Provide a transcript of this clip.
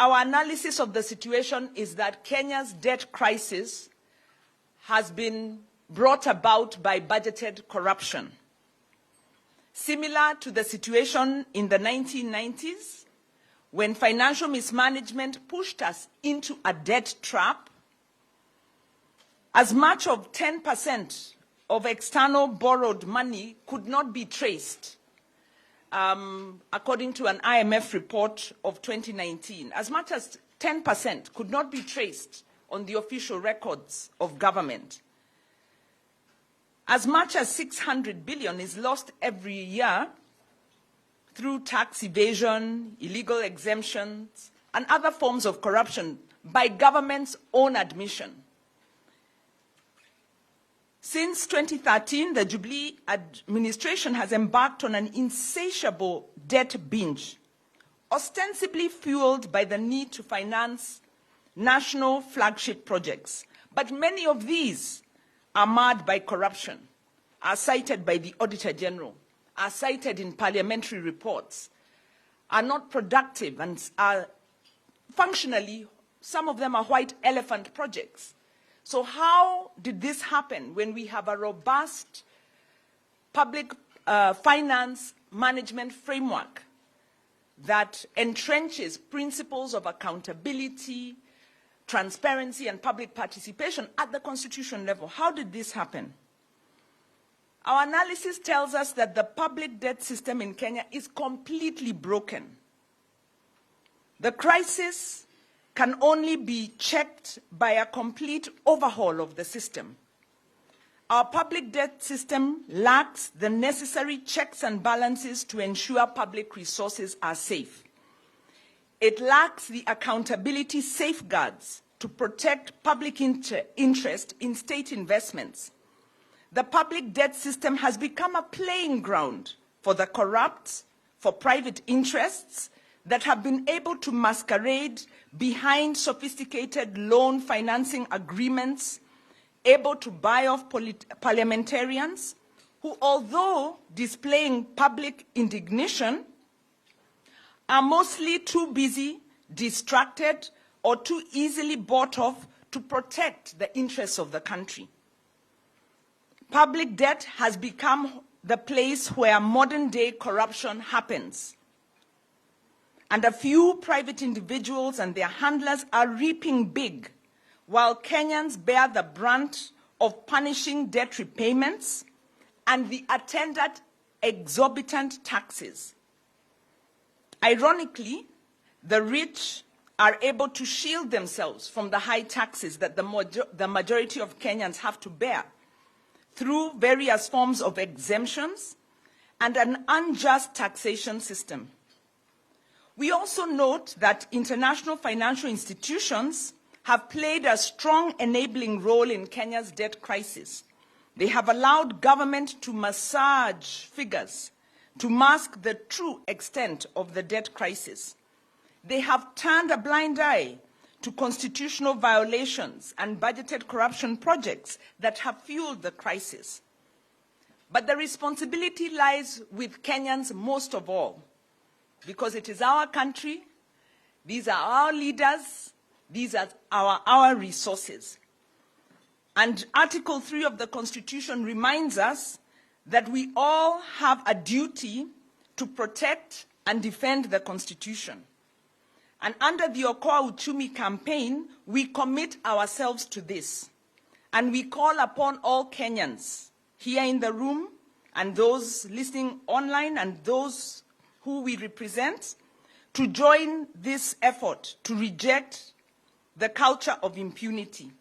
our analysis of the situation is that Kenya's debt crisis has been brought about by budgeted corruption. Similar to the situation in the 1990s, when financial mismanagement pushed us into a debt trap, as much of 10% of external borrowed money could not be traced, according to an IMF report of 2019. As much as 10% could not be traced on the official records of government. As much as 600 billion is lost every year through tax evasion, illegal exemptions, and other forms of corruption by government's own admission. Since 2013, the Jubilee administration has embarked on an insatiable debt binge, ostensibly fueled by the need to finance national flagship projects. But many of these are marred by corruption, are cited by the Auditor General, are cited in parliamentary reports, are not productive, and are functionally, some of them are white elephant projects. So how did this happen when we have a robust public finance management framework that entrenches principles of accountability, transparency, and public participation at the constitution level? How did this happen? Our analysis tells us that the public debt system in Kenya is completely broken. The crisis can only be checked by a complete overhaul of the system. Our public debt system lacks the necessary checks and balances to ensure public resources are safe. It lacks the accountability safeguards to protect public interest in state investments. The public debt system has become a playing ground for the corrupt, for private interests that have been able to masquerade behind sophisticated loan financing agreements, able to buy off parliamentarians who, although displaying public indignation, are mostly too busy, distracted, or too easily bought off to protect the interests of the country. Public debt has become the place where modern-day corruption happens. And a few private individuals and their handlers are reaping big, while Kenyans bear the brunt of punishing debt repayments and the attendant exorbitant taxes. Ironically, the rich are able to shield themselves from the high taxes that the majority of Kenyans have to bear through various forms of exemptions and an unjust taxation system. We also note that international financial institutions have played a strong enabling role in Kenya's debt crisis. They have allowed government to massage figures to mask the true extent of the debt crisis. They have turned a blind eye to constitutional violations and budgeted corruption projects that have fueled the crisis. But the responsibility lies with Kenyans most of all, because it is our country, these are our leaders, these are our resources. And Article 3 of the Constitution reminds us that we all have a duty to protect and defend the Constitution. And under the Okoa Uchumi campaign, we commit ourselves to this. And we call upon all Kenyans here in the room and those listening online and those who we represent to join this effort to reject the culture of impunity.